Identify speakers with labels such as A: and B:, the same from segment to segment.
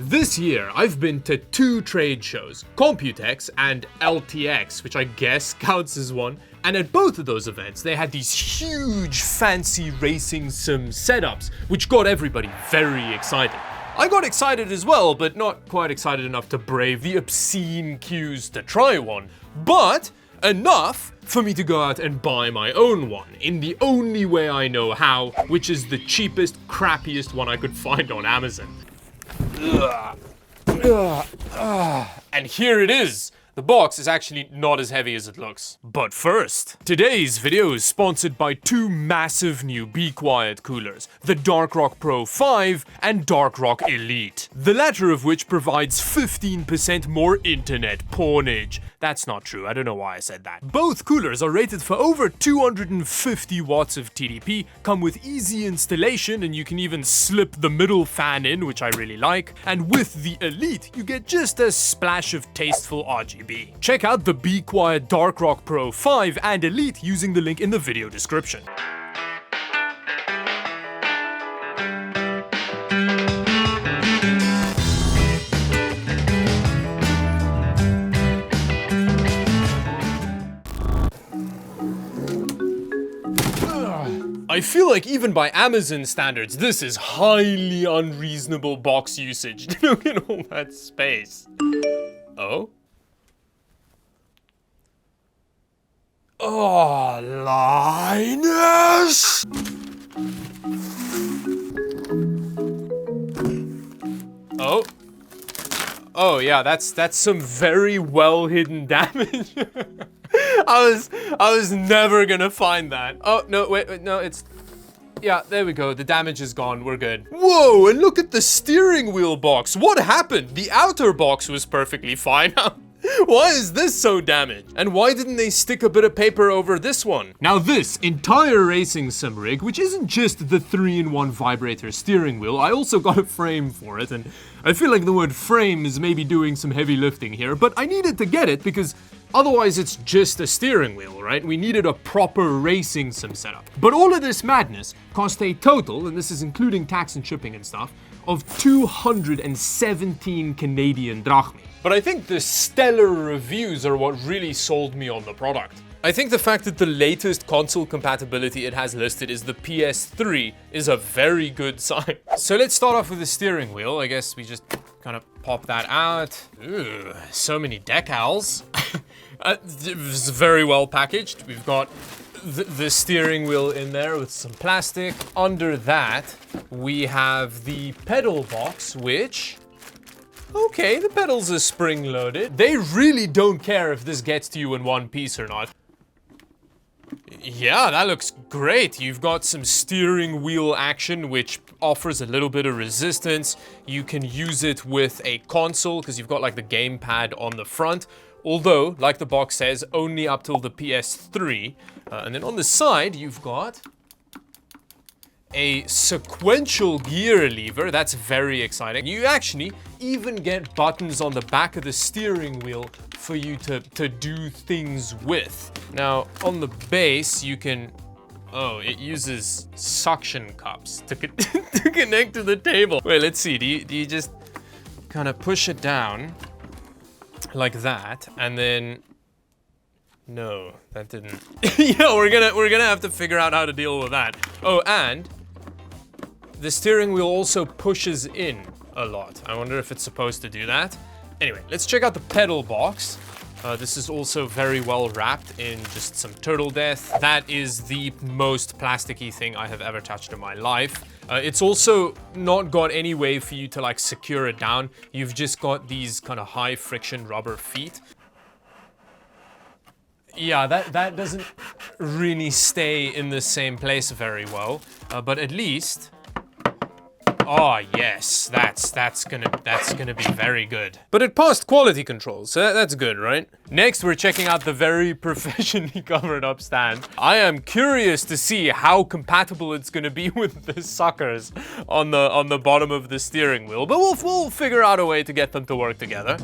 A: This year, I've been to 2 trade shows, Computex and LTX, which I guess counts as one. And at both of those events, they had these huge fancy racing sim setups, which got everybody very excited. I got excited as well, but not quite excited enough to brave the obscene queues to try one. But enough for me to go out and buy my own one, in the only way I know how, which is the cheapest, crappiest one I could find on Amazon. And here it is. The box is actually not as heavy as it looks. But first, today's video is sponsored by 2 massive new Be Quiet coolers, the Darkrock Pro 5 and Darkrock Elite, the latter of which provides 15% more internet pornage. That's not true, I don't know why I said that. Both coolers are rated for over 250 watts of TDP, come with easy installation, and you can even slip the middle fan in, which I really like. And with the Elite, you get just a splash of tasteful RGB. Check out the Be Quiet Darkrock Pro 5 and Elite using the link in the video description. I feel like even by Amazon standards, this is highly unreasonable box usage. Look at all that space. Oh? Oh, Linus! Oh? Oh yeah, that's some very well hidden damage. I was never gonna find that. Oh, no, wait, no, it's... Yeah, there we go. The damage is gone. We're good. Whoa, and look at the steering wheel box. What happened? The outer box was perfectly fine. Why is this so damaged? And why didn't they stick a bit of paper over this one? Now this entire racing sim rig, which isn't just the 3-in-1 vibrator steering wheel, I also got a frame for it, and I feel like the word frame is maybe doing some heavy lifting here, but I needed to get it because otherwise it's just a steering wheel, right? We needed a proper racing sim setup. But all of this madness cost a total, and this is including tax and shipping and stuff, of 217 Canadian drachmi. But I think the stellar reviews are what really sold me on the product. I think the fact that the latest console compatibility it has listed is the PS3 is a very good sign. So let's start off with the steering wheel. I guess we just kind of pop that out. Ooh, so many decals. It's very well packaged. We've got the steering wheel in there with some plastic. Under that, we have the pedal box, which... Okay, the pedals are spring-loaded. They really don't care if this gets to you in one piece or not. Yeah, that looks great. You've got some steering wheel action, which offers a little bit of resistance. You can use it with a console, because you've got like the gamepad on the front. Although, like the box says, only up till the PS3. And then on the side, you've got a sequential gear lever. That's very exciting. You actually even get buttons on the back of the steering wheel for you to do things with. Now, on the base, you can... Oh, it uses suction cups to connect to the table. Wait, let's see. Do you just kind of push it down like that, and then... No, that didn't... Yeah, we're gonna have to figure out how to deal with that. Oh, and the steering wheel also pushes in a lot. I wonder if it's supposed to do that. Anyway, let's check out the pedal box. This is also very well wrapped in just some turtle death. That is the most plasticky thing I have ever touched in my life. It's also not got any way for you to like secure it down. You've just got these kind of high friction rubber feet. Yeah, that doesn't really stay in the same place very well, but at least... Oh yes, that's gonna be very good. But it passed quality control, so that's good, right? Next, we're checking out the very professionally covered up stand. I am curious to see how compatible it's gonna be with the suckers on the bottom of the steering wheel, but we'll figure out a way to get them to work together.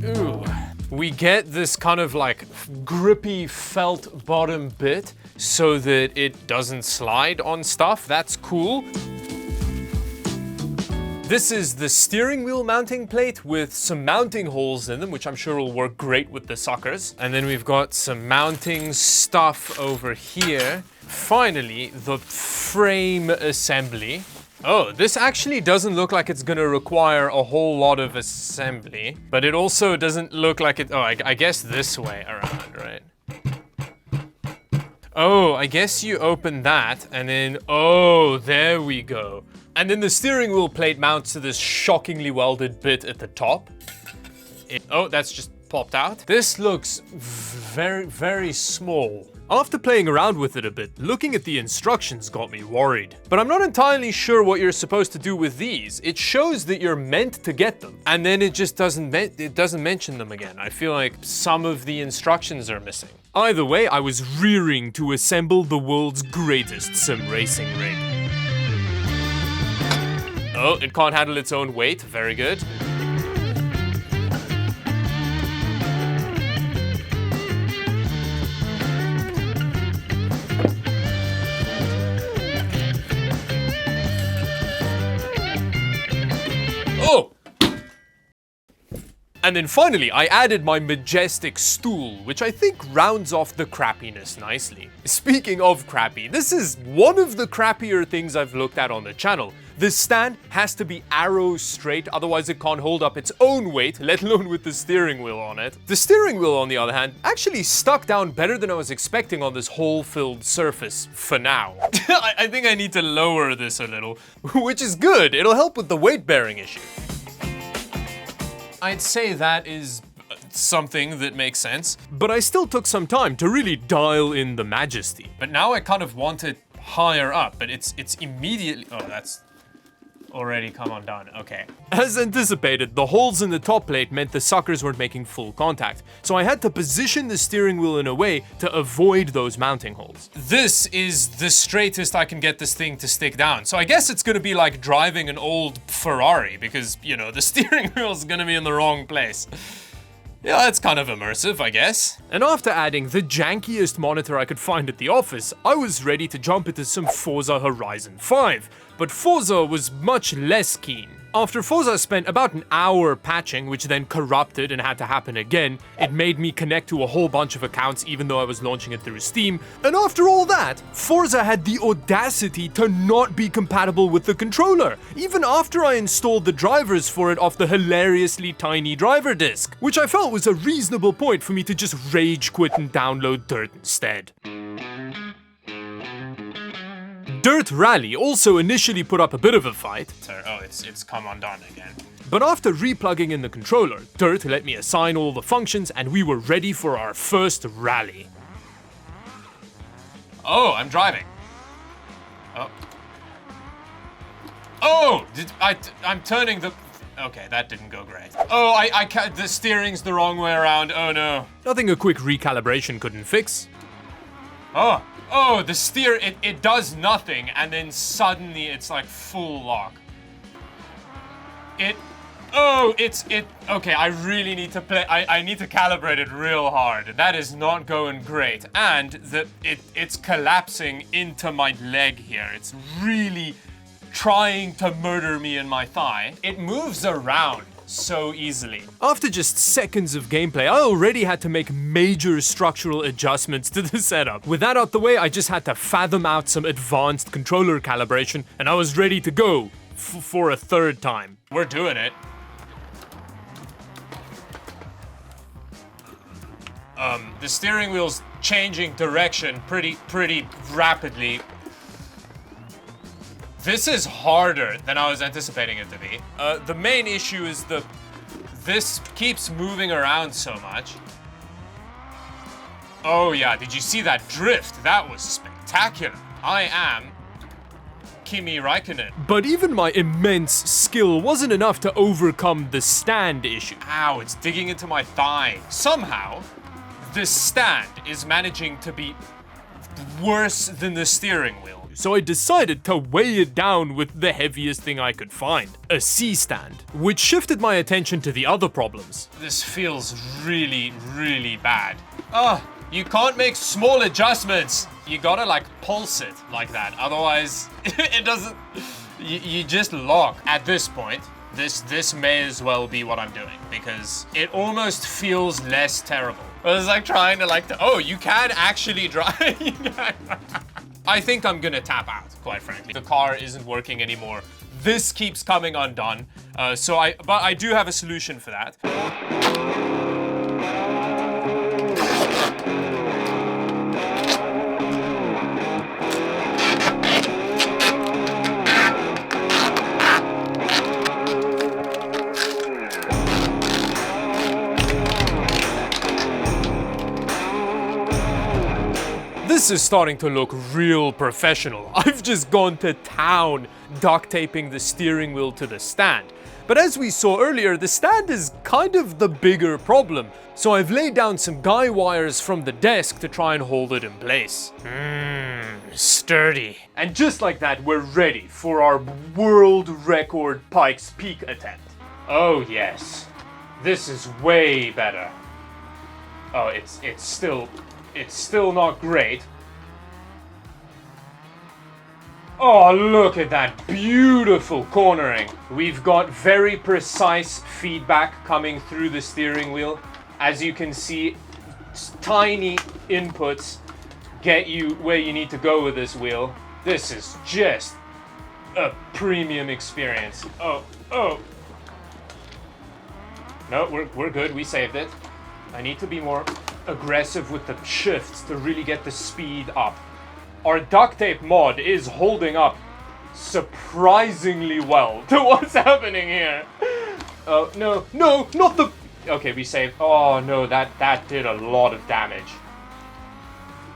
A: Ooh. We get this kind of like grippy felt bottom bit so that it doesn't slide on stuff. That's cool. This is the steering wheel mounting plate with some mounting holes in them, which I'm sure will work great with the suckers. And then we've got some mounting stuff over here. Finally, the frame assembly. Oh, this actually doesn't look like it's gonna require a whole lot of assembly, but it also doesn't look like it. Oh, I guess this way around, right? Oh, I guess you open that and then, oh, there we go. And then the steering wheel plate mounts to this shockingly welded bit at the top. Oh, that's just popped out. This looks very, very small. After playing around with it a bit, looking at the instructions got me worried. But I'm not entirely sure what you're supposed to do with these. It shows that you're meant to get them, and then it just doesn't mention them again. I feel like some of the instructions are missing. Either way, I was rearing to assemble the world's greatest sim racing rig. Oh, it can't handle its own weight. Very good. Oh! And then finally, I added my majestic stool, which I think rounds off the crappiness nicely. Speaking of crappy, this is one of the crappier things I've looked at on the channel. This stand has to be arrow straight, otherwise it can't hold up its own weight, let alone with the steering wheel on it. The steering wheel, on the other hand, actually stuck down better than I was expecting on this hole-filled surface, for now. I think I need to lower this a little, which is good. It'll help with the weight-bearing issue. I'd say that is something that makes sense, but I still took some time to really dial in the majesty. But now I kind of want it higher up, but it's immediately, oh, that's already come undone, okay. As anticipated, the holes in the top plate meant the suckers weren't making full contact, so I had to position the steering wheel in a way to avoid those mounting holes. This is the straightest I can get this thing to stick down, so I guess it's gonna be like driving an old Ferrari, because, you know, the steering wheel's gonna be in the wrong place. Yeah, that's kind of immersive, I guess. And after adding the jankiest monitor I could find at the office, I was ready to jump into some Forza Horizon 5. But Forza was much less keen. After Forza spent about an hour patching, which then corrupted and had to happen again, it made me connect to a whole bunch of accounts even though I was launching it through Steam. And after all that, Forza had the audacity to not be compatible with the controller, even after I installed the drivers for it off the hilariously tiny driver disc, which I felt was a reasonable point for me to just rage quit and download Dirt instead. Dirt Rally also initially put up a bit of a fight. Oh, it's come undone again. But after replugging in the controller, Dirt let me assign all the functions and we were ready for our first rally. Oh, I'm driving. Oh. Oh, I'm turning the... Okay, that didn't go great. Oh, the steering's the wrong way around. Oh no. Nothing a quick recalibration couldn't fix. Oh. Oh, the steer, it does nothing, and then suddenly it's like full lock. Okay, I really need to play, I need to calibrate it real hard. That is not going great, and it's collapsing into my leg here. It's really trying to murder me in my thigh. It moves around so easily. After just seconds of gameplay, I already had to make major structural adjustments to the setup. With that out the way, I just had to fathom out some advanced controller calibration, and I was ready to go for a third time. We're doing it. The steering wheel's changing direction pretty rapidly. This is harder than I was anticipating it to be. The main issue is this keeps moving around so much. Oh yeah, did you see that drift? That was spectacular. I am Kimi Räikkönen. But even my immense skill wasn't enough to overcome the stand issue. Ow, it's digging into my thigh. Somehow, this stand is managing to be worse than the steering wheel. So I decided to weigh it down with the heaviest thing I could find, a C-stand, which shifted my attention to the other problems. This feels really, really bad. Oh, you can't make small adjustments. You gotta like pulse it like that, otherwise it doesn't, You just lock at this point. This may as well be what I'm doing because it almost feels less terrible. It's like trying to oh, you can actually drive. I think I'm gonna tap out, quite frankly. The car isn't working anymore. This keeps coming undone. But I do have a solution for that. This is starting to look real professional. I've just gone to town duct taping the steering wheel to the stand. But as we saw earlier, the stand is kind of the bigger problem. So I've laid down some guy wires from the desk to try and hold it in place. Sturdy. And just like that, we're ready for our world record Pikes Peak attempt. Oh yes, this is way better. Oh, it's still not great. Oh, look at that beautiful cornering. We've got very precise feedback coming through the steering wheel. As you can see, tiny inputs get you where you need to go with this wheel. This is just a premium experience. Oh. No, we're good. We saved it. I need to be more aggressive with the shifts to really get the speed up. Our duct tape mod is holding up surprisingly well to what's happening here. Oh, no, not the... Okay, we saved... Oh, no, that did a lot of damage.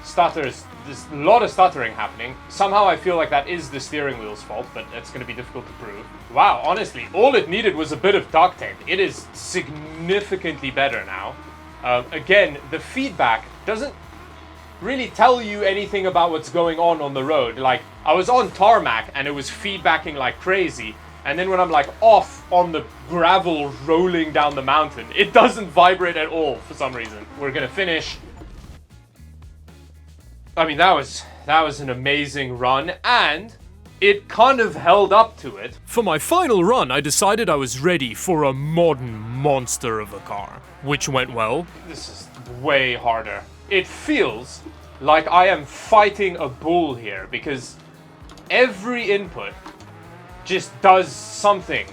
A: Stutters. There's a lot of stuttering happening. Somehow I feel like that is the steering wheel's fault, but that's going to be difficult to prove. Wow, honestly, all it needed was a bit of duct tape. It is significantly better now. Again, the feedback doesn't really tell you anything about what's going on the road. Like, I was on tarmac and it was feedbacking like crazy, and then when I'm like off on the gravel rolling down the mountain, it doesn't vibrate at all for some reason. We're gonna finish. I mean, that was an amazing run, and it kind of held up to it. For my final run, I decided I was ready for a modern monster of a car, which went well. This is way harder. It feels like I am fighting a bull here because every input just does something.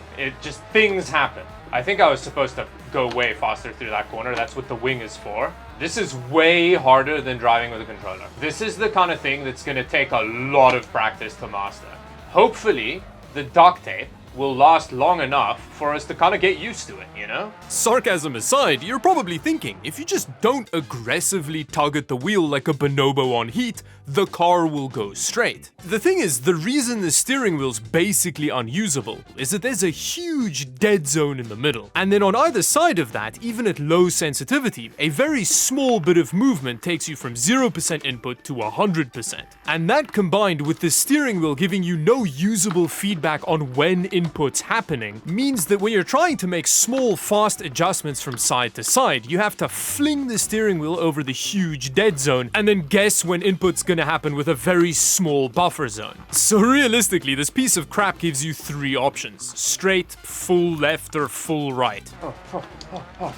A: Things happen. I think I was supposed to go way faster through that corner. That's what the wing is for. This is way harder than driving with a controller. This is the kind of thing that's going to take a lot of practice to master. Hopefully, the duct tape will last long enough for us to kind of get used to it, you know? Sarcasm aside, you're probably thinking, if you just don't aggressively tug at the wheel like a bonobo on heat, the car will go straight. The thing is, the reason the steering wheel's basically unusable is that there's a huge dead zone in the middle. And then on either side of that, even at low sensitivity, a very small bit of movement takes you from 0% input to 100%. And that combined with the steering wheel giving you no usable feedback on when input's happening means that when you're trying to make small, fast adjustments from side to side, you have to fling the steering wheel over the huge dead zone and then guess when input's gonna happen with a very small buffer zone. So realistically, this piece of crap gives you 3 options: straight, full left, or full right.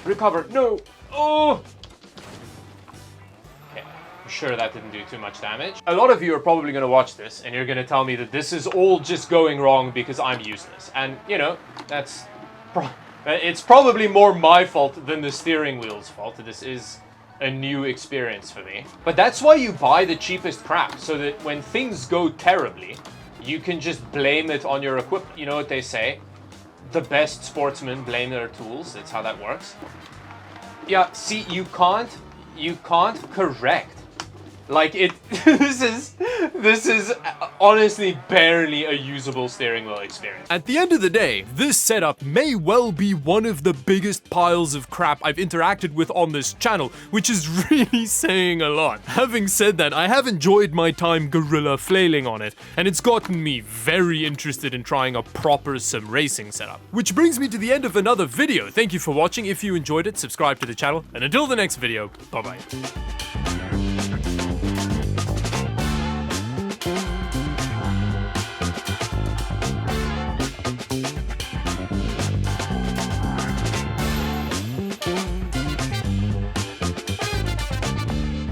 A: Recover. No. Oh. Okay, I'm sure that didn't do too much damage. A lot of you are probably going to watch this and you're going to tell me that this is all just going wrong because I'm useless. And, you know, it's probably more my fault than the steering wheel's fault. This is a new experience for me. But that's why you buy the cheapest crap, so that when things go terribly, you can just blame it on your equipment. You know what they say? The best sportsmen blame their tools. That's how that works. Yeah, see, you can't correct. Like, this is honestly barely a usable steering wheel experience. At the end of the day, this setup may well be one of the biggest piles of crap I've interacted with on this channel, which is really saying a lot. Having said that, I have enjoyed my time gorilla flailing on it, and it's gotten me very interested in trying a proper sim racing setup. Which brings me to the end of another video. Thank you for watching. If you enjoyed it, subscribe to the channel, and until the next video, bye bye.